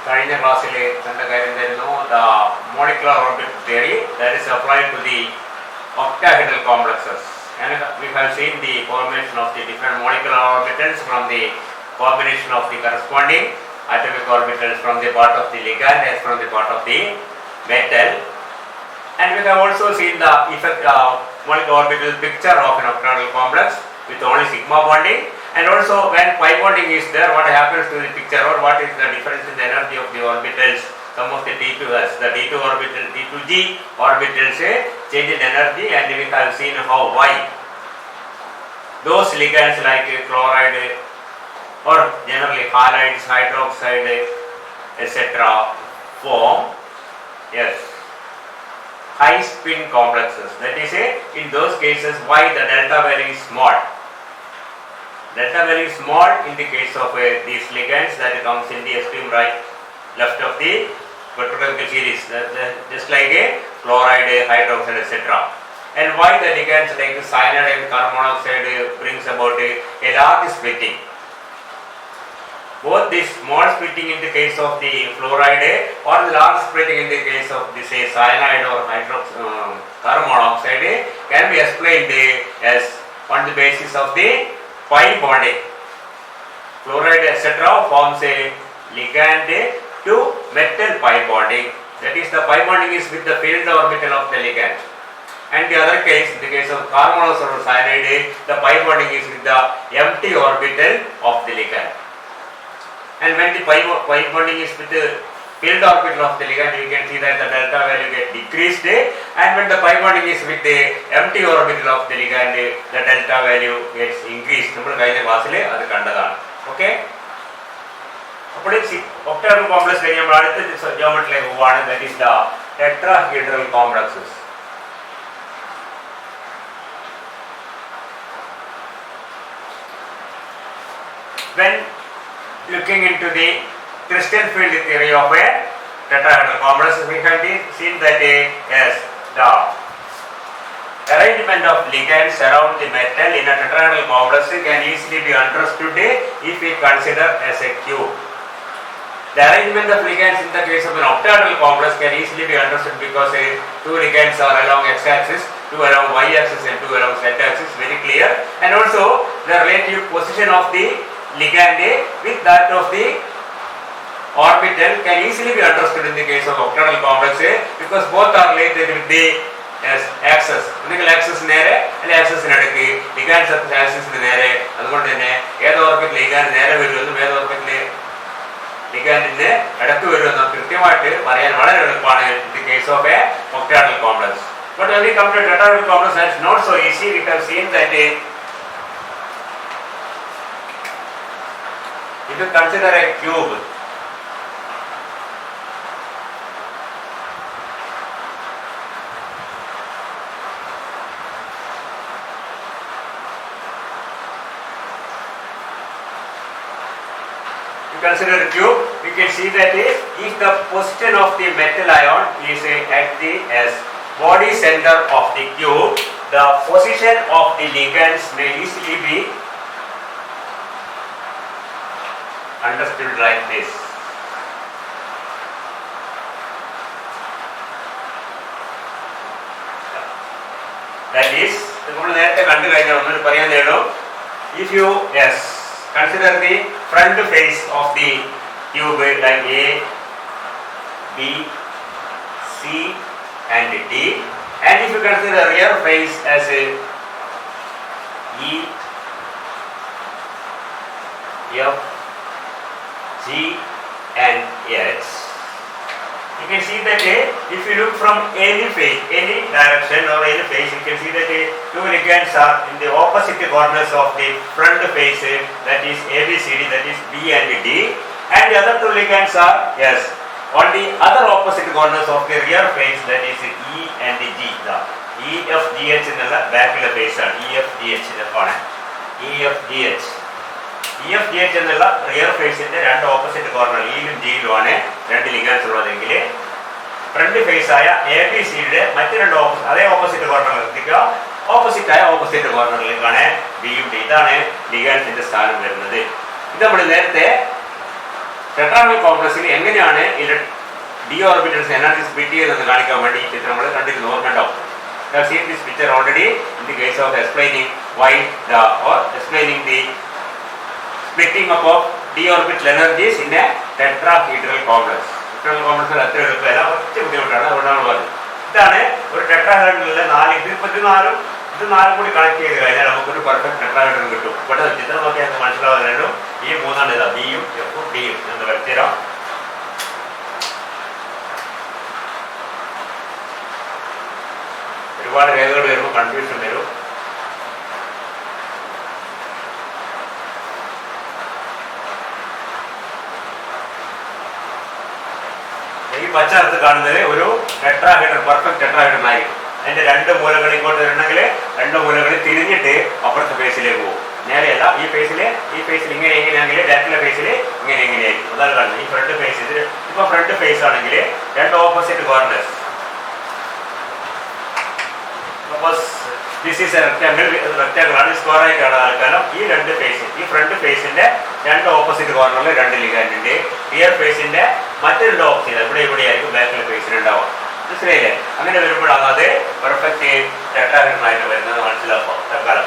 കഴിഞ്ഞ ക്ലാസ്സിൽ കണ്ട കാര്യം തരുന്നു the molecular orbital theory that is applied to the octahedral complexes, and we have seen the formation of the different molecular orbitals from the combination of the corresponding atomic orbitals from the part of the ligand as from the part of the metal, and we have also seen the effect molecular orbital picture of an octahedral complex with only sigma bonding. And also when pi bonding is there, what happens to the picture, or what is the difference in the energy of the orbitals? Some of the D2s, the D2 orbital, D2G orbitals change in energy, and we have seen how why those ligands like chloride or generally halides, hydroxide, etc. form high spin complexes. That is in those cases why the delta value is small. Delta value is small in the case of these ligands that comes in the extreme right left of the petrochemical series, just like a chloride, hydroxide, etc. And why the ligands like cyanide and carbon monoxide brings about a large splitting. Both the small splitting in the case of the fluoride or the large splitting in the case of the say cyanide or carbon monoxide can be explained as on the basis of the pi bonding. Fluoride etc. forms a ligand to metal pi bonding. That is, the pi bonding is with the filled orbital of the ligand. And the other case, in the case of carbon monoxide or cyanide, the pi bonding is with the empty orbital of the ligand. And when the pi bonding is with the filled orbital of the ligand, you can see that the delta value gets decreased, and when the pi bonding is with the empty orbital of the ligand, the delta value gets increased. നമ്മൾ കഴിഞ്ഞ ക്ലാസ്സിൽ അത് കണ്ടതാണ്. Okay, അപ്പോൾ octahedral complex കഴിഞ്ഞ് നമ്മൾ അടുത്ത ജോമെട്രിയിലേക്ക് പോവാണ്. that is the tetrahedral complexes. When looking into the crystal field theory of a tetrahedral complex, we have seen that the arrangement of ligands around the metal in a tetrahedral complex can easily be understood if we consider as a cube. The arrangement of ligands in the case of an octahedral complex can easily be understood because two ligands are along x-axis, two along y-axis and two along z-axis, very clear, and also the relative position of the ligand with that of the orbital can easily be understood in the case of octahedral complex because both are related with the axis. ഒന്നുകിൽ axis നേരെ അല്ലെങ്കിൽ ആക്സിസിനടുക്ക്, ligand ആക്സിസിന് നേരെ. അതുകൊണ്ട് തന്നെ ഏത് ഓർബിറ്റിൽ ligand നേരെ വരുമെന്നും ഏത് ഓർബിറ്റിൽ ലിഗാൻഡിന് ഇടക്ക് വരുമെന്നും കൃത്യമായിട്ട് പറയാൻ വളരെ എളുപ്പമാണ് in the case of a octahedral complex. But when we come to tetrahedral complex, that's not so easy. We have seen that if you consider a cube, consider a cube, you can see that if the position of the metal ion is at the body center of the cube, the position of the ligands may easily be understood like this. That is, നമ്മൾ നേരത്തെ കണ്ടു കഴിഞ്ഞാൽ ഒന്നും പറയാൻ നേടും. If you consider the front face of the tube like A, B, C and D, and if you consider the rear face as E, F, G and H, you can see that if you look from any face, any direction or any face, you can see that two ligands are in the opposite corners of the front face, that is ABCD, that is B and D, and the other two ligands are on the other opposite corners of the rear face, that is E and G. The EFGH എന്നുള്ള ബാക്കിലെ face ആണ് EFGH. ഇതാണ് EFGH. EFGH എന്നുള്ള rear ഫേസിന്റെ രണ്ട് opposite corner ഇയിലും ജിയിലുമാണ് രണ്ട് ligands ഉള്ളതെങ്കിൽ front face ആയ ABCയുടെ മറ്റ് രണ്ട് അതേ ഓപ്പോസിറ്റ് കോർണറിൽ എത്തിക്കുക. ഓപ്പോസിറ്റ് കോർണറിലേക്കാണ് ബിയും ഡി. ഇതാണ് ലിഗാൻസിന്റെ സ്ഥാനം വരുന്നത്. ഇത് നമ്മൾ നേരത്തെ ടെട്രാഹെഡ്രൽ കോംപ്ലക്സിൽ എങ്ങനെയാണ് ഡി ഓർബിറ്റൽസ് എനർജി സ്പ്ലിറ്റ് ചെയ്തെന്ന് കാണിക്കാൻ വേണ്ടി ഈ ചിത്രം നമ്മൾ കണ്ടിരുന്നു, ഓർമ്മയുണ്ടാവും. You have seen this picture already in the case of explaining why explaining the splitting up of d orbital energies in a tetrahedral complex. Tetrahedral complex അത്ര എളുപ്പമല്ല, ഒറ്റ ബുദ്ധിമുട്ടാണ്. അതുകൊണ്ടാണ് പറഞ്ഞത് ഇതാണ് ഒരു ടെട്രാഹെഡ്രലിലെ 4 ഇത് നാലും കൂടി കണക്ട് ചെയ്ത് കഴിഞ്ഞാൽ നമുക്കൊരു പെർഫെക്റ്റ് ടെട്രാഹെഡ്രൽ കിട്ടും. ഇവിടെ ചിത്രം നോക്കി നമുക്ക് മനസ്സിലാവുന്നതിനും ഈ മൂന്നാണ് ഇതാ ബിയും എഫും ഡിയും എന്ന് വരച്ചുതരാം. ഒരുപാട് രേഖകൾ വരുമ്പോൾ കൺഫ്യൂഷൻ വരും. ഈ പച്ച നിറത്ത് കാണുന്നത് ഒരു ടെട്രാഹെഡ്രൽ, പെർഫെക്റ്റ് ടെട്രാഹെഡ്രൽ ആയിരിക്കും. അതിന്റെ 2 മൂലകൾ ഇങ്ങോട്ട് വരണമെങ്കിൽ 2 മൂലകൾ തിരിഞ്ഞിട്ട് അപ്പുറത്തെ ഫേസിലേക്ക് പോകും. നേരെയല്ല, ഈ ഫേസിൽ എങ്ങനെയാണെങ്കിൽ ബാക്കിലെ ഫേസിൽ എങ്ങനെയായിരിക്കും. അതാണ് കാണുന്നത്. ഈ ഫ്രണ്ട് ഫേസ്, ഇത് ഇപ്പൊ ഫ്രണ്ട് ഫേസ് ആണെങ്കിൽ 2 opposite corners. This is A rectangle ആണ്, സ്ക്വയർ ആയിട്ടാണ് ആൾക്കാരം. ഈ 2 ഫേസ്, ഈ ഫ്രണ്ട് ഫേസിന്റെ 2 ഓപ്പോസിറ്റ് കോർണറിൽ 2 ലിഗാൻഡ് ഉണ്ട്. റിയർ ഫേസിന്റെ മറ്റൊരു 2 ഓപ്പോസിറ്റ് ഇവിടെ ആയിരിക്കും ബാക്കിലെ ഫേസിൽ ഉണ്ടാവുക. മനസ്സിലായില്ലേ? അങ്ങനെ വരുമ്പോഴാണ് അത് പെർഫെക്റ്റ് ടെട്രാഹെഡ്രൽ ആയിട്ട് വരുന്നത് മനസ്സിലാക്കാം. തൽക്കാലം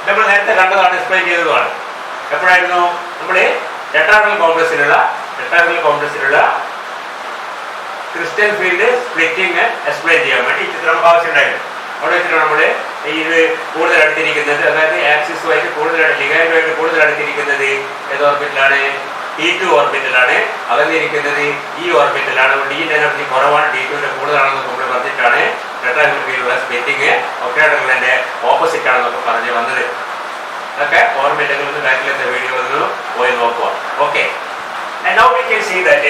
നമ്മൾ നേരത്തെ കണ്ടതാണ്, എക്സ്പ്ലെയിൻ ചെയ്തതുമാണ്. എപ്പോഴായിരുന്നു നമ്മൾ ടെട്രാഹെഡ്രൽ കോംപ്ലക്സിലുള്ള ക്രിസ്റ്റൽ ഫീൽഡ് സ്പ്ലിറ്റിംഗ് എക്സ്പ്ലെയിൻ ചെയ്യാൻ വേണ്ടി ഈ ചിത്രം നമുക്ക് ആവശ്യമുണ്ടായിരുന്നു. അവിടെ വെച്ചിട്ട് നമ്മൾ ഇത് കൂടുതൽ അടുത്തിരിക്കുന്നത്, അതായത് ആക്സിസുമായിട്ട് ലിഗാൻഡുമായിട്ട് കൂടുതൽ അടുത്തിരിക്കുന്നത് ഏത് ഓർബിറ്റിലാണ്? T2 ഓർബിറ്റിലാണ്. അകന്നിരിക്കുന്നത് ഈ ഓർബിറ്റിലാണ്. ഡിന്റെ എനർജി കുറവാണ്, T2ന്റെ കൂടുതലാണെന്ന് നമ്മൾ പറഞ്ഞിട്ടാണ് ടെട്രാഹെഡ്രൽ ഫീൽഡിലുള്ള സ്പ്ലിറ്റിംഗ് ഒക്ടാഹെഡ്രലിന്റെ ഓപ്പോസിറ്റ് ആണെന്നൊക്കെ പറഞ്ഞു വന്നത്. അതൊക്കെ ഓർബിറ്റുകളിൽ നിന്ന് ബാക്കിലത്തെ വീഡിയോ ഒന്ന് പോയി നോക്കുക. Okay, and now we can see that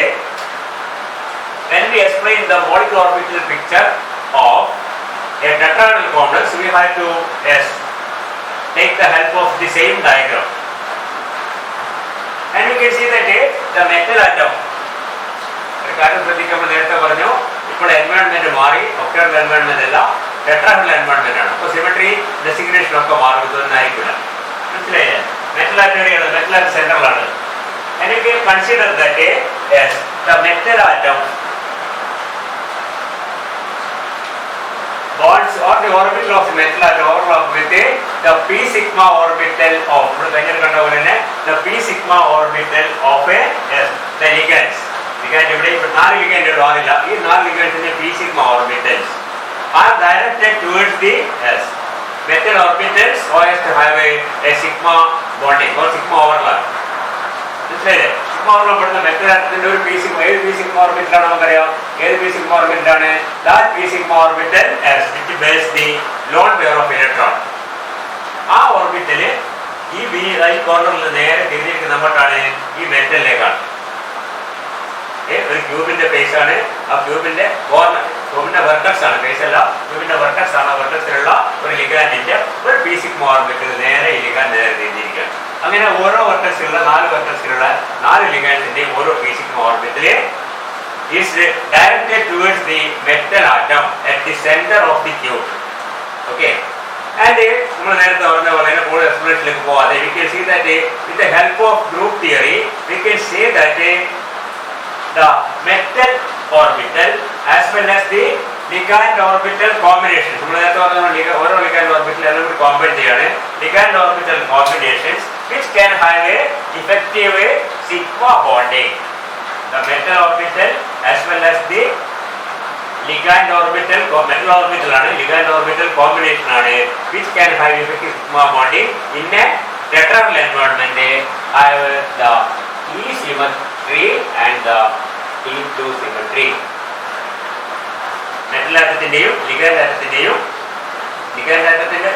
when we explain the molecular orbital picture of a tetrahedral complex, we have to take the help of the same diagram, and we can see that the metal atom, ഒരു കാര്യം ശ്രദ്ധിക്കുമ്പോൾ നേരത്തെ പറഞ്ഞു, ഇപ്പോൾ environment മാറി, octahedral environment അല്ല, tetrahedral environment ആണ്. അപ്പോൾ symmetry designation ഒക്കെ മാറുന്നതായിരിക്കില്ല. മനസ്സിലായില്ലേ? മെറ്റൽ ആറ്റം എവിടെയാണ്? മെറ്റൽ ആറ്റം സെൻട്രലാണ്. and you can consider that the metal atom bonds or the orbital of the metal atom overlap with the p sigma orbital of the p sigma orbital of the ligands. Ligand ഇവിടെ 4 ligand ഇടാറില്ല. ഈ 4 ligands p sigma orbitals are directed towards the metal orbitals so as to have a sigma bonding or sigma overlap. മനസ്സിലായില്ലേ? Sigma orbital പെടുന്ന metal ആറ്റത്തിന്റെ ഒരു p sigma ഓർബിറ്റലാണ് നമുക്കറിയാം. ഏത് പി സിഗ്മ ഓർബിറ്റലാണ്? That p sigma orbital which bears the lone pair of electron. ആ orbital ഈ കോർണറിൽ നേരെ തിരിഞ്ഞിരിക്കുന്ന അങ്ങോട്ടാണ്, ഈ മെറ്റലിലേക്കാണ്. ഒരു ക്യൂബിന്റെ ഫേസ് ആണ്. ആ ക്യൂബിന്റെ വെർട്ടക്സ് ആണ്, ഫേസ് അല്ല, ക്യൂബിന്റെ വെർട്ടക്സ് ആണ്. ആ വെർട്ടക്സിലുള്ള ഒരു ലിഗാൻഡിന്റെ ഒരു പി സിഗ്മ ഓർബിറ്റൽ നേരെ ഈ ലിഗാൻഡ് നേരെ തിരിഞ്ഞിരിക്കുകയാണ്. അങ്ങനെ ഓരോ വെർട്ടക്സിലുള്ള 4 ലിഗാൻഡിന്റെയും ഓരോ P sigma orbital is directed towards the metal atom at the center of the cube. Okay, and നമ്മൾ നേരത്തെ പറഞ്ഞ പോലെ കൂടുതൽ എക്സ്പ്ലനേഷനിലേക്ക് പോവാതെ we can see that with the help of group theory we can say that the metal orbital as well as the ligand orbital combination, നമ്മൾ നേരത്തെ പറഞ്ഞ ഓരോ ligand orbital എല്ലാം കൂടി കോമ്പൈൻ ചെയ്യാണ്. ligand orbital combinations which can have a effective sigma bonding. The metal orbital as well as the ligand orbital, metal orbital ആണ്, ligand orbital combination ആണ്, which can have effective sigma bonding in a tetrahedral environment, have the E symmetry and the T2 symmetry. Metal ആറ്റത്തിന്റെയും ligand ആറ്റത്തിന്റെയും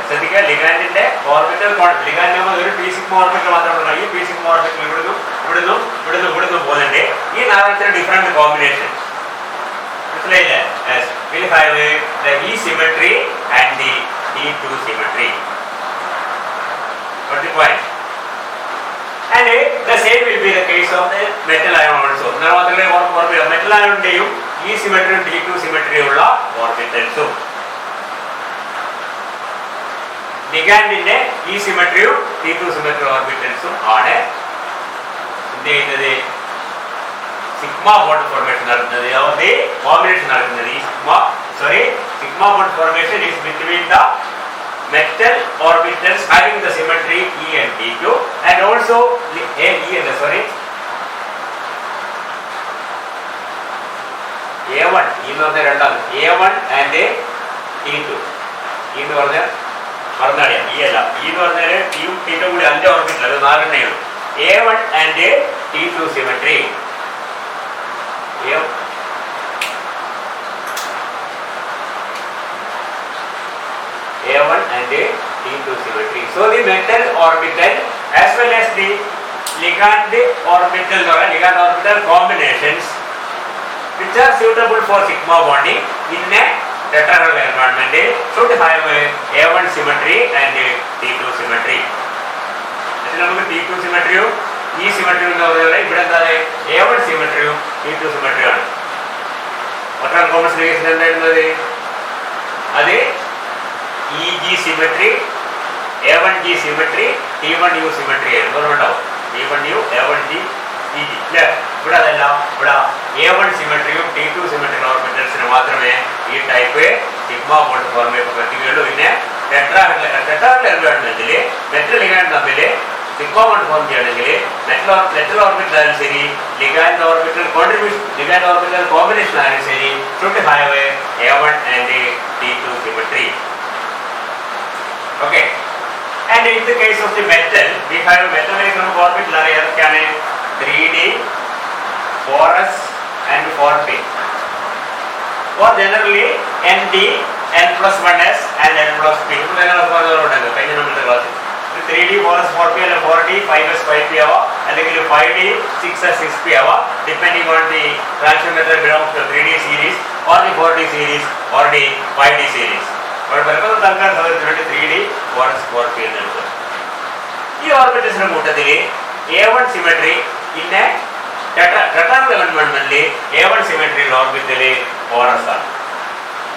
ശ്രദ്ധിക്കുക, ലിഗാൻഡിന്റെ orbital ligand ഒരു p sigma orbital മാത്രമല്ല, ഈ p sigma orbital ഇവിടുന്നും പോകുന്നുണ്ട്. ഈ 4 ഡിഫറെന്റ് കോമ്പിനേഷൻ മനസ്സിലായില്ലേ? will have the E symmetry and the T2 symmetry. Got the point? And the same will be the case of the metal ion also. Metal അയോണിന്റെയും E symmetry T2 symmetry ഉള്ള ഓർബിറ്റൽസും ലിഗാൻഡിന്റെ E സിമെട്രിയും T2 symmetry ഓർബിറ്റൽസും ആണ് എന്ത് ചെയ്യുന്നത്? Sigma bond formation നടക്കുന്നത് or the combination നടക്കുന്നത് ഈ sigma bond formation is between the metal orbitals having the symmetry E and P2 and also A1 എന്ന് പറഞ്ഞ രണ്ടാമത് A1 and T2 E എന്ന് പറഞ്ഞാൽ മറന്നറിയാം ഈ അല്ല E എന്ന് പറഞ്ഞാൽ ടിയും T2 കൂടി 5 ഓർബിറ്റൽ അത് 4 ഉള്ളൂ A1 and T2 symmetry A1 and T2 symmetry. So the metal orbital as well as the ligand orbital combinations which are suitable for sigma bonding in a tetrahedral environment should have A1 symmetry and T2 symmetry. അതിൽ നമുക്ക് T2 സിമെട്രിയും ഈ സിമെട്രിയും എന്ന് പറയുന്നത് ഇവിടെ എന്താണ് A1 സിമെട്രിയും T2 സിമെട്രിയും ആണ്. ഒറ്റ common സിലിക്കേഷൻ എന്തായിരുന്നത് അത് EG symmetry, A1G symmetry, T1U symmetry ആയിരുന്നു. T1U, A1G, EG അല്ലേ? ഇവിടെ അതല്ല, ഇവിടെ A1 സിമെട്രിയും T2 സിമെട്രി ഓർബിറ്റൽസിന് മാത്രമേ ഈ ടൈപ്പ് സിഗ്മ ബോണ്ട് ഫോർമേഷൻ പറ്റുകയുള്ളൂ. പിന്നെ ടെട്രാഹെഡ്രൽ എൻവയോൺമെന്റിൽ മെറ്റൽ ലിഗാൻഡ് തമ്മിൽ സിഗ്മ ബോണ്ട് ഫോം ചെയ്യണമെങ്കിൽ മെറ്റൽ ഓർബിറ്റൽ ആയാലും ശരി ലിഗാൻഡ് ഓർബിറ്റൽ കോമ്പിനേഷൻ ആയാലും ശരി should have A1 and T2 symmetry. Okay, and in the case of the metal, we have metal electronic orbital area 3D, 4s and 4p. Or generally ND, N+1s and N+p. 3D, 4s, 4p and 4D, 5s, 5p and 5D, 6s, 6p depending on the fraction metal belongs to 3D series or the 4D series or the 5D series. പലപ്പോഴും തൽക്കാലം സാധിച്ചിട്ടുണ്ട് 3D 4s 4p എന്നെടുക്കുക. ഈ ഓർബിറ്റൽസിന്റെ കൂട്ടത്തിൽ A1 symmetry പിന്നെ tetrahedral എൻവയോൺമെന്റിൽ A1 symmetry orbital 4s ആണ്.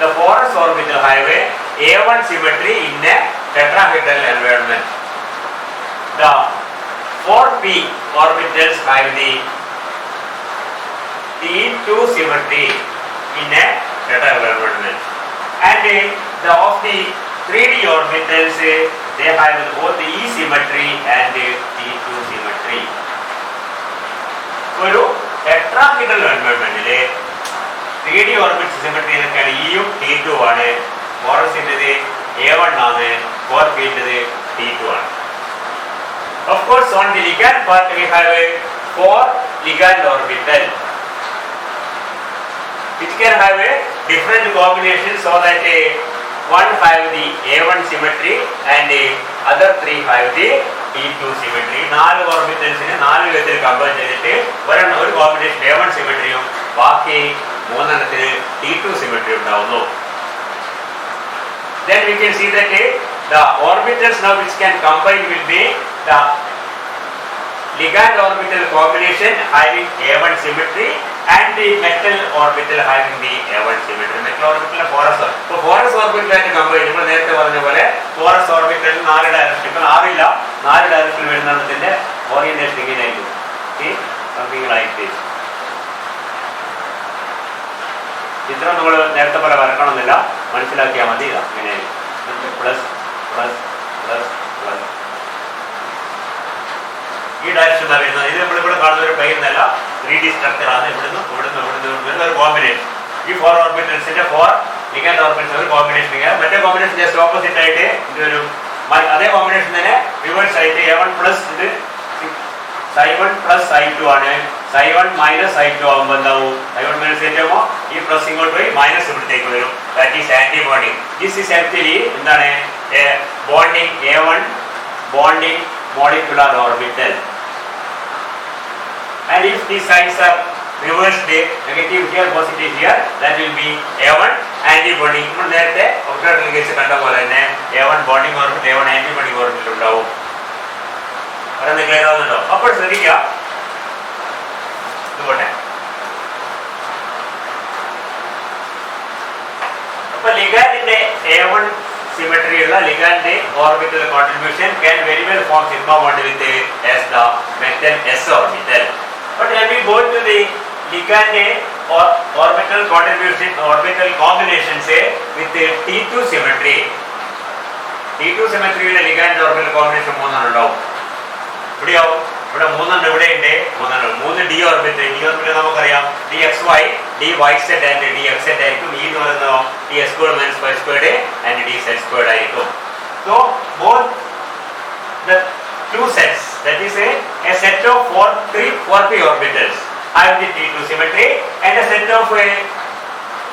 The 4s orbital have A1 symmetry in a tetrahedral environment. The 4p orbitals have the T2 symmetry in a tetrahedral environment. And of the 3D orbitals, they have both the E symmetry and T2 symmetry. ഒരു tetrahedral എൻവയോൺമെന്റിലെ 3D orbit symmetry എന്നൊക്കെയാണ് ഇയും T2 ആണ്. 4s A1 ആണ്, 4p T2 ആണ്. Of course, on the ligand part we have 4 ligand orbital which can have a different combination so that one have the A1 symmetry and other 3 have the T2 symmetry. 4 ഓർബിറ്റൽസിനെ 4 വിധത്തിൽ combine ചെയ്തിട്ട് ഒരു combination A1 സിമെട്രിയും ബാക്കി 3 T2 symmetry ഉണ്ടാവുന്നു. Then we can see that the orbitals now which can combine will be the ligand orbital combination having A1 symmetry and the metal orbital having the A1 symmetry. Metal orbital 4s. So 4s orbital ആയിട്ട് combine നമ്മൾ നേരത്തെ പറഞ്ഞ പോലെ 4s orbital 4 direction ഇപ്പോൾ 6 ഇല്ല 4 ഡയറക്ഷനിൽ വരുന്നതിന്റെ orientation ഇങ്ങനെയായിരിക്കും. See something like this. ചിത്രം നമ്മൾ നേരത്തെ പോലെ വരക്കണമെന്നില്ല, മനസ്സിലാക്കിയാൽ മതി. ഇങ്ങനെ പ്ലസ് പ്ലസ് പ്ലസ് പ്ലസ് ഈ ഡയറക്ഷൻ വരുന്നത്. ഇത് നമ്മളിവിടെ കാണുന്ന ഒരു പ്ലെയിൻ അല്ല, 3D സ്ട്രക്ചറാണ്. ഇവിടുന്ന് ഒരു കോമ്പിനേഷൻ. ഈ 4 ഓർബിറ്റൽസിന്റെ 4 ലിഗാൻഡ് ഓർബിറ്റൽസ് ഒരു കോമ്പിനേഷൻ. മറ്റേ കോമ്പിനേഷൻ ജസ്റ്റ് ഓപ്പോസിറ്റ് ആയിട്ട് ഇതൊരു അതേ കോമ്പിനേഷൻ തന്നെ റിവേഴ്സ് ആയിട്ട് A1 പ്ലസ് ഇത് Ψ1 പ്ലസ് Ψ2 ആണ്. Ψ1 മൈനസ് Ψ2 ആകുമ്പോൾ എന്താവും? Ψ1 മൈനസ് Ψ2 ആകുമ്പോൾ ഈ പ്ലസ് ഇങ്ങോട്ട് പോയി മൈനസ് ഇവിടത്തേക്ക് വരും. That is anti bonding. This is actually എന്താണ് bonding A1 bonding molecular orbital. And if these signs are reversed, negative here, positive here, that will be A1 antibody. ഇപ്പോൾ നേരത്തെ ഒബ്സർവേഷൻ കേസ് കണ്ട പോലെ തന്നെ A1 bonding orbital A1 antibody orbital ഉണ്ടാവും. പറയുന്നത് clear ആവുന്നുണ്ടോ? അപ്പോൾ ശ്രദ്ധിക്കുക, ഇതുപോലെ അപ്പൊ ലിഗാൻഡിന്റെ A1 symmetry ഉള്ള ligand orbital contribution can very well form sigma bond with as the metal s orbital. But when we go to the ligand or orbital combinations with T2 symmetry. T2 symmetry യിലെ ligand orbital combination മൂന്നെണ്ണം ഉണ്ടാവും. ഇവിടെയോ ഇവിടെ മൂന്നെണ്ണം ഇവിടെ ഉണ്ട്. മൂന്ന് d orbital നമുക്കറിയാം dxy, dyz and dxz ആയിരിക്കും. ഈ എന്ന് പറയുന്നത് d squared minus y squared and dz squared ആയിരിക്കും. So both the two sets, that is a set of 4p orbitals have the T2 symmetry, and a set of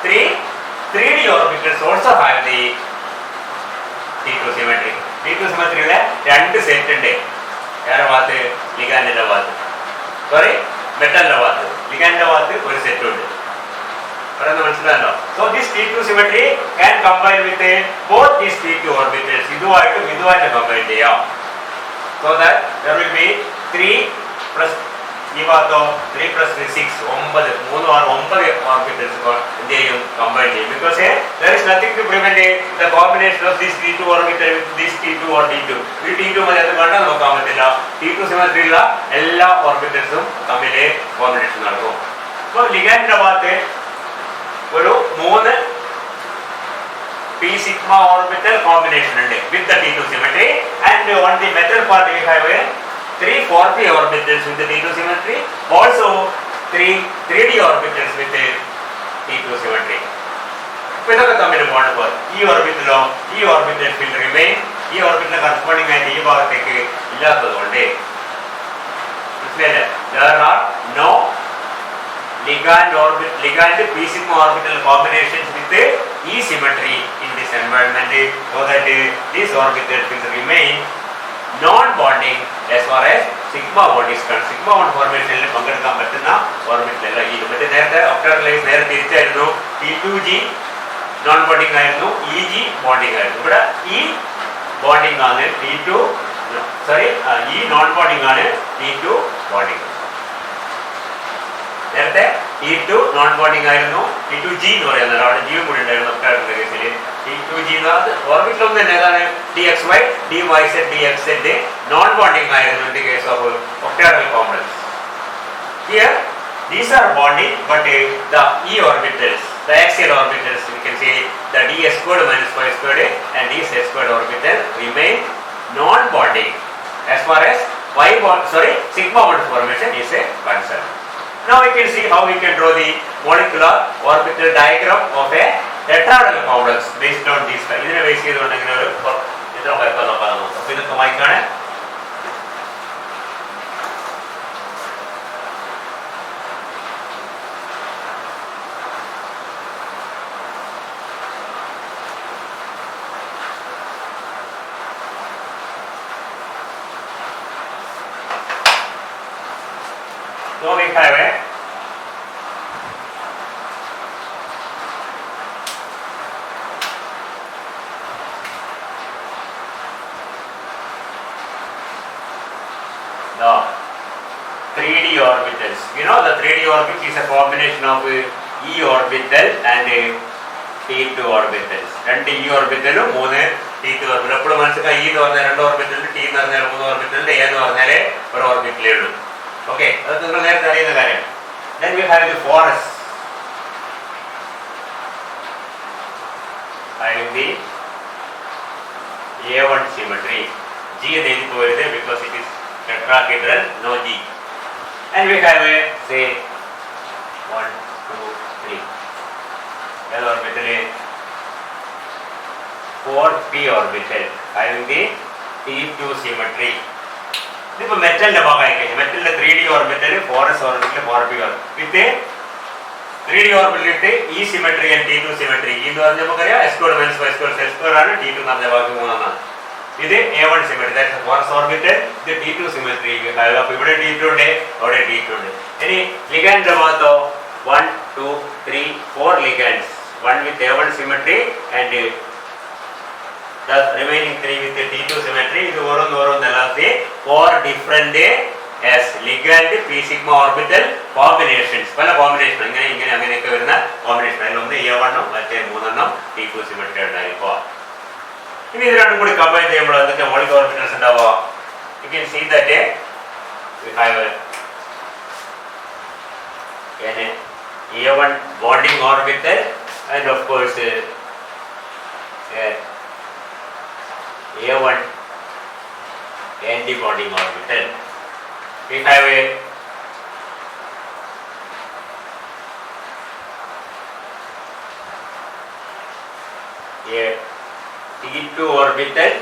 3d orbitals also have the T2 symmetry. T2 symmetry യിലെ രണ്ട് set ഉണ്ട്. ഏറെ ഭാഗത്ത് ലിഗാൻഡിന്റെ ഭാഗത്ത്, മെറ്റലിന്റെ ഭാഗത്ത്, ലിഗാൻഡിന്റെ ഭാഗത്ത് ഒരു സെറ്റ് ഉണ്ട്. പറയുന്നത് മനസ്സിലായല്ലോ. So this T2 symmetry can combine with both these T2 orbitals. ഇതുമായിട്ട് കമ്പൈൻ ചെയ്യാം. So that there will be 3 plus ഈ ഭാഗത്തോ 3 plus 3 6 9 orbitals എന്ത് ചെയ്യും, കമ്പൈൻ ചെയ്യും. Because there is nothing to prevent the combination of this T2 orbital with this T2 or T2. ഈ T2 മതി, അത് കണ്ടാൽ നോക്കാൻ പറ്റില്ല. T2 symmetry ഉള്ള എല്ലാ ഓർബിറ്റൽസും തമ്മിൽ കോമ്പിനേഷൻ നടക്കും. അപ്പോൾ ലിഗാൻഡിന്റെ ഭാഗത്ത് ഒരു 3 p sigma orbital combination ഉണ്ട് with the T2 symmetry, and on the metal part we have 3 4p orbitals with the T2 symmetry, also 3d orbitals with the T2 symmetry. അപ്പോൾ ഇതൊക്കെ തമ്മിൽ ബോണ്ട് പോലെ ഈ ഓർബിറ്റൽ will remain, ഈ orbital corresponding ആയിട്ട് ഈ ഭാഗത്തേക്ക് ഇല്ലാത്തതുകൊണ്ട് മനസ്സിലായില്ലേ, there are no ligand p sigma orbital combinations with E symmetry in this environment, so that these orbitals will remain non-bonding as far as sigma bond is concerned. Sigma bond formation il പങ്കെടുക്കാൻ പറ്റുന്ന orbital അല്ല ഈ. മറ്റേ നേരത്തെ ഒക്ടാഡലൈസ് നേരെ തിരിച്ചായിരുന്നു. T2g non bonding ആയിരുന്നു, EG bonding ആയിരുന്നു. ഇവിടെ E ബോണ്ടിങ് ആണ്, E നോൺ ബോണ്ടിങ് ആണ്, T2 ബോണ്ടിങ്. നേരത്തെ T2 നോൺ ബോണ്ടിങ് ആയിരുന്നു, T2g എന്ന് പറയുന്നത് അവിടെ ജീവൻ കൂടി ഉണ്ടായിരുന്നു ഒക്ടാഡലിന്റെ കേസിൽ. T2g ഓർബിറ്റൽ ഒന്ന് തന്നെ ഏതാണ്, dxy, dyz, dxz non bonding ആയിരുന്നു in the case of octahedral complex. Here these are bonding, but the E orbitals, the axial orbitals, we can say the d squared minus y squared and dz squared orbital remain non bonding as far as sigma bond formation is concerned. Now we can see how we can draw the molecular orbital diagram of a tetrahedral complex based on this. ഇതിനെ base ചെയ്തുകൊണ്ട് ഇങ്ങനെ ഒരു ചിത്രം വരയ്ക്കാൻ നോക്കാം. അപ്പോൾ ഇതൊക്കെ വായിക്കാണ്. So we have the 3d orbitals. You know the 3d orbital is a combination of E orbital and T2 orbitals. രണ്ട് E orbital 3 T2 orbital. അപ്പോൾ മനസ്സിലാക്കുക, E എന്ന് പറഞ്ഞാൽ 2 orbital, T എന്ന് പറഞ്ഞാൽ 3 orbital, A എന്ന് പറഞ്ഞാൽ ഒരു ഓർബിറ്റലേ ഉള്ളൂ. ഓക്കെ, അത് നിങ്ങൾ നേരത്തെ അറിയുന്ന കാര്യം. Then we have the forest. Having the A1 symmetry. G എന്ന് എഴുതി പോയത് because it is tetrahedral, no G. And we have say 1 2 3 L orbital, 4p orbital having the T2 symmetry. ഇതിപ്പോൾ മെറ്റലിന്റെ ഭാഗമായി കഴിഞ്ഞു. മെറ്റലിന്റെ 3d orbital, 4s orbital, 4p orbital with 3d orbital with E symmetry and T2 symmetry. E എന്ന് പറഞ്ഞാൽ നമുക്കറിയാം s squared minus y squared z squared ആണ്. T2 എന്ന് പറഞ്ഞാൽ ബാക്കി 3 ആണ്. ഇത് A1 symmetry, that's A 4s orbital. ഇത് T2 സിമെട്രി. അപ്പോൾ ഇവിടെ T2 ഉണ്ട്, അവിടെ T2 ഉണ്ട്. ഇനി ലിഗാൻഡിന്റെ ഭാഗത്തോ 1 2 3 4 ligands, one with A1 symmetry and the remaining 3 with the T2 symmetry. ഇത് ഓരോന്നല്ലാതെ 4 different as ligand p sigma orbital combinations. പല കോമ്പിനേഷൻ ഇങ്ങനെ അങ്ങനെയൊക്കെ വരുന്ന കോമ്പിനേഷൻ. അതിലൊന്ന് A1 മറ്റേ 3 T2 symmetry ഉണ്ടായിരിക്കുക. ഇനി ഇത് രണ്ടും കൂടി കമ്പൈൻ ചെയ്യുമ്പോൾ എന്തൊക്കെ മോളിക് ഓർബിറ്റൽസ് ഉണ്ടാവുക? You can see that we have A1 bonding orbital and of course A1 anti-bonding orbital. We have a T2 orbital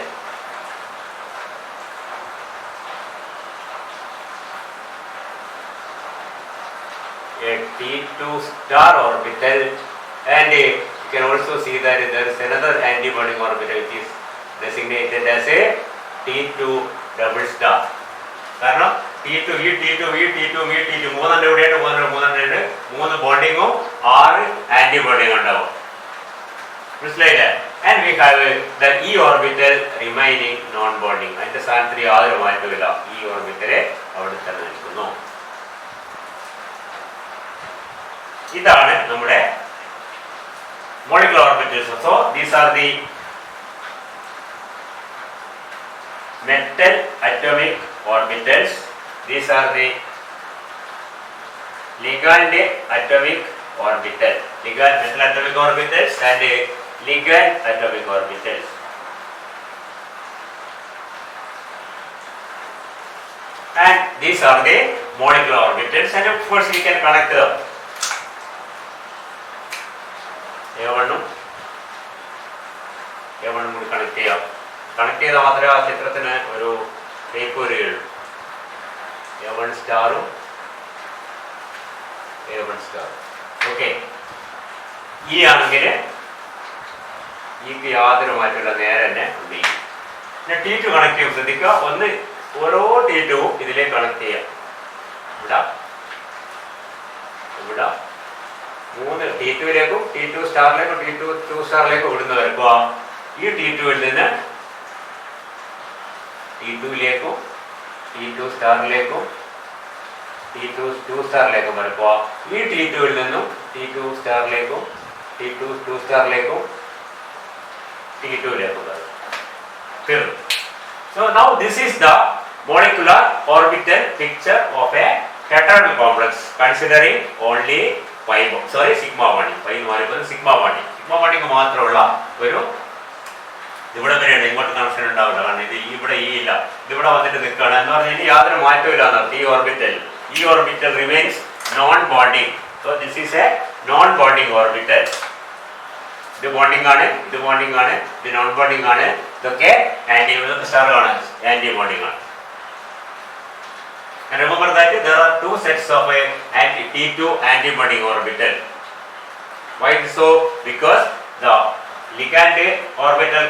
a T2 star orbital, and you can also see that there is another anti-bonding orbital which is designated as a T2 double star. കാരണം T2 V T2 V T2 V T2 മൂന്നെണ്ണം ഇവിടെയുണ്ട്, മൂന്നെണ്ണം മൂന്ന് ബോണ്ടിങ്ങും 6 ആന്റിബോണ്ടിയും ഉണ്ടാവും. മനസ്സിലായില്ലേ? And we have the E orbital remaining non bonding. അതിന്റെ സ്ഥാനത്തിന് യാതൊരു മാറ്റമില്ല. E orbital അവിടെ തന്നെ നിൽക്കുന്നു. ഇതാണ് നമ്മുടെ molecular orbitals. So these are the metal atomic orbitals. These are the ligand atomic orbital. Ligand metal atomic orbitals and ligand atomic orbitals. And these are the molecular orbitals, and of course we can connect them. A1 കൂടി connect ചെയ്യാം. Connect ചെയ്താൽ മാത്രമേ ആ ചിത്രത്തിന് ഒരു shape വരികയുള്ളൂ. A1 സ്റ്റാറും A1 സ്റ്റാറും. Okay, ഈ ആണെങ്കിൽ ഈക്ക് യാതൊരു മാറ്റമില്ല, നേരെ തന്നെ ഉണ്ടെങ്കിൽ. പിന്നെ T2 കണക്ട് ചെയ്യും. ശ്രദ്ധിക്കുക, ഒന്ന് ഓരോ T2 ഇതിലേക്ക് കണക്ട് ചെയ്യാം. ഇവിടെ 3 T2ലേക്കും T2 സ്റ്റാറിലേക്കും T2 2 സ്റ്റാറിലേക്കും ഇവിടുന്ന് വരക്കുക. ഈ T2ൽ നിന്ന് T2ലേക്കും T2 സ്റ്റാറിലേക്കും T2 2 സ്റ്റാറിലേക്കും വരക്കുക. ഈ T2ൽ നിന്നും T2 സ്റ്റാറിലേക്കും T2 2 സ്റ്റാറിലേക്കും T2ലേക്കും വരും. So now this is the molecular orbital picture of a tetrahedral complex considering only sigma bonding. Pi എന്ന് പറയുമ്പോൾ സിഗ്മ ബോണ്ടിങ് മാത്രമുള്ള ഒരു ഇവിടെ വരെയുണ്ട്. ഇങ്ങോട്ട് കണക്ഷൻ ഉണ്ടാവില്ല, കാരണം ഇത് ഇവിടെ ഈ ഇല്ല, ഇതിവിടെ വന്നിട്ട് നിൽക്കുകയാണ് എന്ന് പറഞ്ഞാൽ ഇനി യാതൊരു മാറ്റവും ഇല്ല എന്നർത്ഥം. ഈ orbital remains non bonding. So this is A non bonding orbital. ഇത് ബോണ്ടിങ് ആണ്, ഇത് ബോണ്ടിങ് ആണ്, ഇത് നോൺ ബോണ്ടിങ് ആണ്. ഇതൊക്കെ സ്റ്റാറാണ്, ആന്റി ബോണ്ടിങ് ആണ്. And remember that there are two sets of T2 anti-bonding orbital. Why so? Because the ligand orbital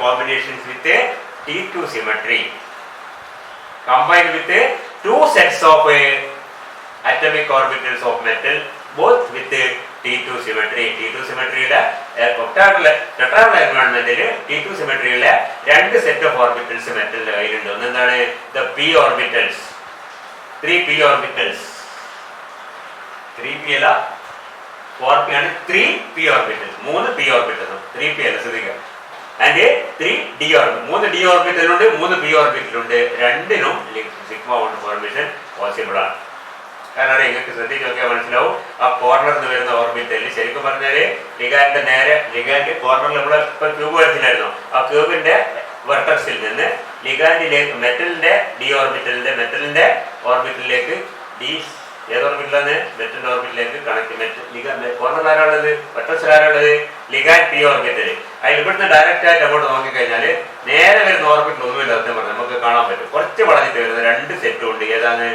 combinations with a T2 symmetry combined with a two sets of atomic orbitals of metal, both with a T2 symmetry. T2 symmetry tetrahedral environmental T2 symmetry രണ്ട് set of orbitals മെറ്റലിന്റെ കയ്യിലുണ്ട്. ഒന്ന് എന്താണ്? The p orbitals, 3p orbitals, 3p അല്ല 4p ആണ്, 3p orbitals, 3p orbitals, 3p അല്ല ശ്രദ്ധിക്കുക. And 3d orbitals, 3d orbital ഉണ്ട്, 3p orbital ഉണ്ട്. രണ്ടിനും സിഗ്മ ബോണ്ട് ഫോർമേഷൻ പോസിബിൾ ആണ്. കാരണം നിങ്ങൾക്ക് ശ്രദ്ധിച്ച് നോക്കിയാൽ മനസ്സിലാവും, ആ കോർണറിൽ നിന്ന് വരുന്ന ഓർബിറ്റലിൽ ശരിക്കും പറഞ്ഞാല് ലിഗാൻഡ് കോർണറിൽ നമ്മളെ ഇപ്പൊ ക്യൂബ് വരച്ചില്ലായിരുന്നു, ആ ക്യൂബിന്റെ വെർട്ടക്സിൽ നിന്ന് ലിഗാൻഡിലേക്ക് മെറ്റലിന്റെ ഓർബിറ്റലിലേക്ക് ഏത് ഓർബിറ്റലാണ്? മെറ്റലിന്റെ ഓർബിറ്റലിലേക്ക് കണക്ട്. കോർണറിൽ ആരാളുള്ളത്? വെർട്ടക്സിൽ ആരാളുള്ളത്? Ligand p orbital. അതിൽ ഇവിടുന്ന് ഡയറക്റ്റ് ആയിട്ട് അങ്ങോട്ട് നോക്കിക്കഴിഞ്ഞാൽ നേരെ വരുന്ന ഓർബിറ്റൽ ഒന്നുമില്ല. സത്യം പറഞ്ഞാൽ നമുക്ക് കാണാൻ പറ്റും. കുറച്ച് വളഞ്ഞിട്ട് വരുന്ന രണ്ട് സെറ്റും ഉണ്ട്. ഏതാണ്?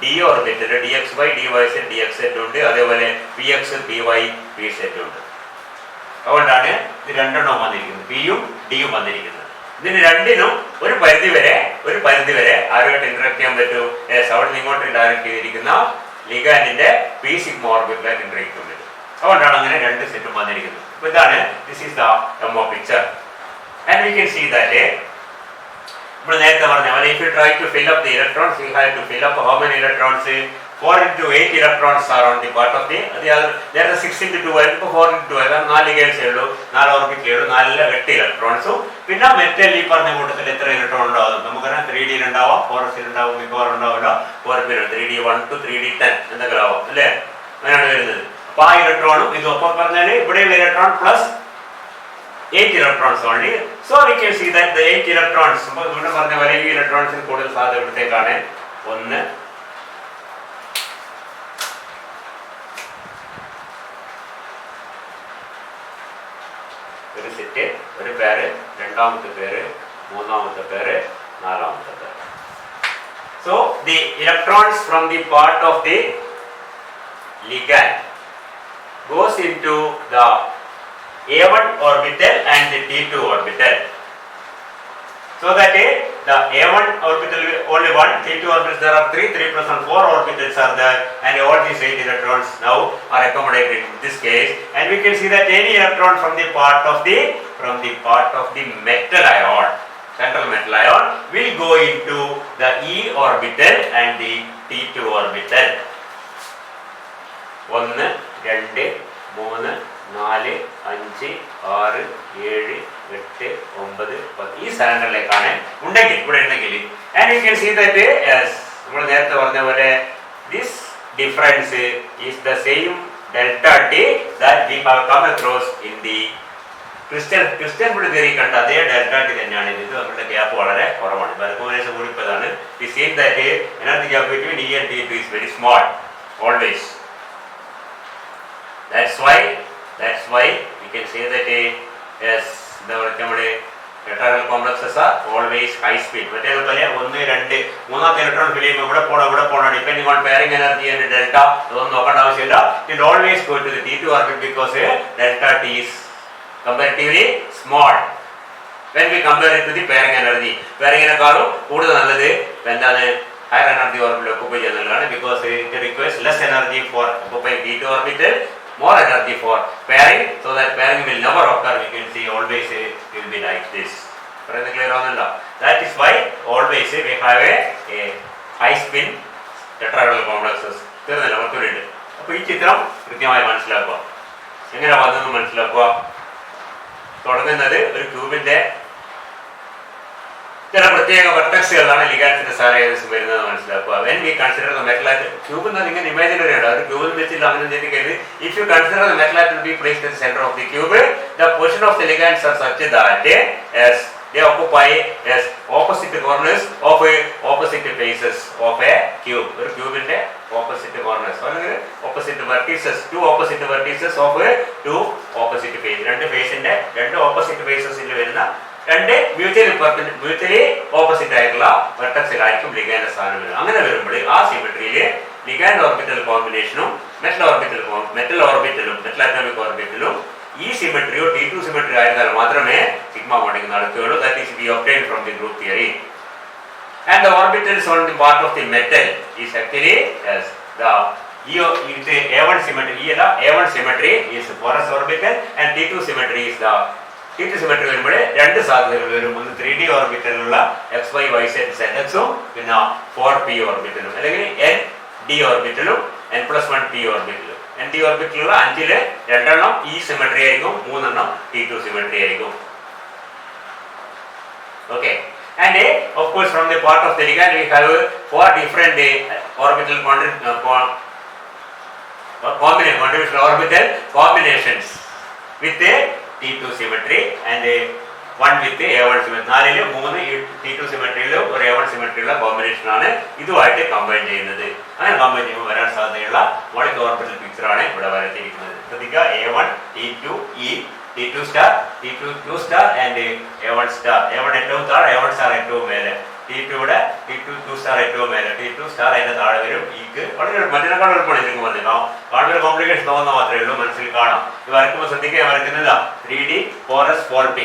D orbital DXY DY set DX set ഉണ്ട്, അതേപോലെ PX PY P സെറ്റ് ഉണ്ട്. അതുകൊണ്ടാണ് ഇത് രണ്ടെണ്ണം വന്നിരിക്കുന്നത്, പിയും ഡിയും വന്നിരിക്കുന്നത്. ഇതിന് രണ്ടിനും ഒരു പരിധി വരെ ആരുമായിട്ട് ഇന്ററാക്ട് ചെയ്യാൻ പറ്റും. അവിടെ നിന്ന് ഇങ്ങോട്ട് ഡയറക്ട് ചെയ്തിരിക്കുന്ന ലിഗാൻഡിന്റെ P സിഗ്മ ഓർബിറ്റലായിട്ട് ഇന്ററാക്ട് ചെയ്യാൻ പറ്റും. അതുകൊണ്ടാണ് അങ്ങനെ രണ്ട് സെറ്റും വന്നിരിക്കുന്നത്. അപ്പൊ ഇതാണ് this is the MO picture. And we can see that നമ്മൾ നേരത്തെ പറഞ്ഞ പോലെ if you try to fill up the electrons, you have to fill up how many electrons? 4 into 8 electrons are on the part of the there are 6 into 12, 4 into 12, 4 ligands ഉള്ളൂ, 4 orbital ഉള്ളൂ, 8 ഇലക്ട്രോൺസും. പിന്നെ metal ഈ പറഞ്ഞ കൂട്ടത്തിൽ എത്ര electron ഉണ്ടാവും? നമുക്കറിയാം 3D ഉണ്ടാവാം, 4s ഉണ്ടാവും, മിക്കവാറും ഉണ്ടാവില്ല, 4p 3D1 to 3D10 എന്തെങ്കിലും ആവും അല്ലേ? അങ്ങനെയാണ് വരുന്നത്. അപ്പൊ ആ ഇലക്ട്രോണും ഇത് ഒപ്പം പറഞ്ഞാൽ ഇവിടെയുള്ള electron plus 8 electrons only. So we can see that the 8 electrons, ഇവിടെ പറഞ്ഞ പോലെ ഈ ഇലക്ട്രോൺസിന് കൂടുതൽ സാധ്യത ഇവിടത്തേക്കാണ്. 1 ഒരു സെറ്റ്, ഒരു പേര്, രണ്ടാമത്തെ പേര്, മൂന്നാമത്തെ പേര്, നാലാമത്തെ പേര്. So the electrons from the part of the ligand goes into the A1 orbital and the T2 orbital. So that the A1 orbital only 1, T2 orbitals there are 3 plus 1 4 orbitals are there, and all these 8 electrons now are accommodated in this case. And we can see that any electron from the part of the metal ion, central metal ion, will go into the E orbital and the T2 orbital. 1 2 3 4 5 6 7 8 9 10 ഈ സിലിണ്ടറിലേക്കാണ് ഉണ്ടെങ്കിൽ ഇവിടെ ഉണ്ടെങ്കിൽ. And you can see that നമ്മൾ നേരത്തെ പറഞ്ഞ പോലെ this difference is the same delta T that we have come across in the crystal theory കണ്ട അതേ ഡെൽറ്റ ടി തന്നെയാണ് ഇത്. നമ്മുടെ ഗ്യാപ്പ് വളരെ കുറവാണ്. ബർഗോനേഷൻ കൂടിപ്പോയതാണ്. We seen that energy gap between E and T two is very small always. That's why we can say that yes, നമ്മുടെ tetrahedral complexes are always high speed. മറ്റേതുപോലെ 1 2 മൂന്നാമത്തെ ഇലക്ട്രോൺ ഫിൽ ചെയ്യുമ്പോൾ ഇവിടെ പോകണം depending on pairing energy and delta. അതൊന്നും നോക്കേണ്ട ആവശ്യമില്ല. It always go to the T2 orbit because delta T is comparatively small when we compare it to the pairing energy. പെയറിംഗിനെക്കാളും കൂടുതൽ നല്ലത് എന്താണ് higher energy orbital occupy ചെയ്യുന്നതാണ്, because it requires less energy for occupying T2 orbital, more energy for pairing, so that pairing will never occur. We can see always it will be like this. Clear on the that is why always we have a high spin tetrahedral complexes. അപ്പോൾ ഈ ചിത്രം കൃത്യമായി മനസ്സിലാക്കുക. എങ്ങനെ വന്നെന്ന് മനസ്സിലാക്കുക. തുടങ്ങുന്നത് ഒരു ക്യൂബിന്റെ ചില പ്രത്യേക വെർട്ടക്സുകളാണ് ലിഗാൻസിന്റെ സ്ഥാനം ഏകദേശം വരുന്നത് മനസ്സിലാക്കുക. When we consider the metal atom, cube എന്നാൽ ഇങ്ങനെ ഇമാജിനറി ആണ്, അത് ക്യൂബിൽ വെച്ചില്ല അങ്ങനെ ചിന്തിക്കരുത്. If you consider the metal atom be placed in the centre of the cube, the position of the ligands are such that they occupy as opposite corners of opposite faces of a cube. ഒരു ക്യൂബിന്റെ opposite corners അല്ലെങ്കിൽ opposite vertices, two opposite vertices of two opposite faces. രണ്ട് ഫേസിന്റെ രണ്ട് opposite facesൽ വരുന്ന രണ്ട് mutually opposite ആയിട്ടുള്ള വെർട്ടക്സിലായിരിക്കും ligand സ്ഥാനം വരുന്നത്. അങ്ങനെ വരുമ്പോൾ ആ സിമെട്രിയിൽ ലിഗാൻഡ് ഓർബിറ്റൽ കോമ്പിനേഷനും മെറ്റൽ ഓർബിറ്റലും മെറ്റൽ ആറ്റോമിക് ഓർബിറ്റലും ഈ സിമെട്രിയോ T2 സിമെട്രി ആയിരുന്നാൽ മാത്രമേ സിഗ്മ ബോണ്ടിങ് നടക്കുകയുള്ളൂ. That is B obtained from the group theory. And the orbitals on the part of the metal is actually A1 symmetry is porous orbital, and T2 symmetry is the T2 symmetry വരുമ്പോൾ രണ്ട് സാധ്യതകൾ വരും. ഒന്ന് 3D ഓർബിറ്റലുള്ള XY YZ ZXും പിന്നെ 4P ഓർബിറ്റലും അല്ലെങ്കിൽ ND ഓർബിറ്റലും N+1P ഓർബിറ്റലും. ND ഓർബിറ്റലുള്ള 5ല് 2 എണ്ണം ഈ symmetry ആയിരിക്കും, 3 എണ്ണം T2 സിമെട്രി ആയിരിക്കും. Okay, and of course from the part of the ligand we have 4 different orbital combinations with T2 symmetry and one with A1 symmetry. 4ല് 3 T2 സിമെട്രിയിലും ഒരു A1 സിമെട്രിയുള്ള combination ആണ് ഇതുമായിട്ട് combine ചെയ്യുന്നത്. അങ്ങനെ കമ്പൈൻ ചെയ്യുമ്പോൾ വരാൻ സാധ്യതയുള്ള മോളിക് ഓർബിറ്റൽ പിക്ചറാണ് ഇവിടെ വരച്ചിരിക്കുന്നത്. ശ്രദ്ധിക്കുക, A1 T2 E T2 star T2 star and A1 star. A1 ഏറ്റവും താഴെ, A1 star ഏറ്റവും മേലെ, T2 star ഏറ്റവും മേലെ, T2 star അതിന്റെ താഴെ വരും. ഈക്ക് വളരെ മറ്റേക്കാൾ എളുപ്പമാണ് ശരിക്കും പറഞ്ഞേക്കാം. കാണുന്ന കോംപ്ലിക്കേഷൻ തോന്നുന്ന മാത്രമേ ഉള്ളൂ, മനസ്സിൽ കാണാം. ഇത് വരയ്ക്കുമ്പോൾ ശ്രദ്ധിക്കുക, വരയ്ക്കുന്നില്ല 3D 4S 4P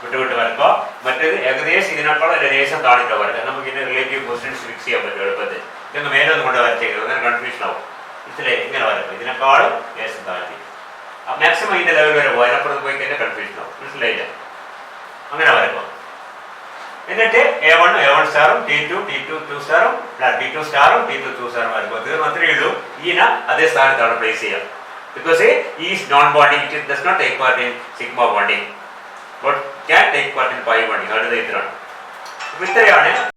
വിട്ട് വരക്കുക. മറ്റേത് ഏകദേശം ഇതിനേക്കാളും ലേശം താണിട്ടോ വരയ്ക്കാം. നമുക്ക് ഇതിന്റെ റിലേറ്റീവ് പൊസിഷൻസ് ഫിക്സ് ചെയ്യാൻ പറ്റും എളുപ്പത്തിൽ. ഇതൊന്ന് മേലെ ഒന്നും കൊണ്ട് വരച്ചേക്കുന്നത്, അങ്ങനെ കൺഫ്യൂഷൻ ആവും. ഇതിലെ ഇങ്ങനെ വരക്കും, ഇതിനേക്കാളും ലേശം താഴ്ത്തി മാക്സിമം ഇതിന്റെ ലെവൽ വരെ പോയി, അതിനപ്പുറത്ത് പോയി കഴിഞ്ഞാൽ കൺഫ്യൂഷൻ ആവും. മനസ്സിലായില്ല? അങ്ങനെ വരക്കും. എന്നിട്ട് A1 A1 സ്റ്റാറും T2 സ്റ്റാറും T2 സ്റ്റാറും വരക്കും. തീർന്നു, അത്രയേ ഉള്ളൂ. ഈന അതേ സ്ഥാനത്താണ് പ്ലേസ് ചെയ്യാം. Because is non bonding, it does not take part in sigma bonding, but can take part in pi bonding. അടുത്ത ഇത്രയാണ്. അപ്പോൾ ഇത്രയാണ്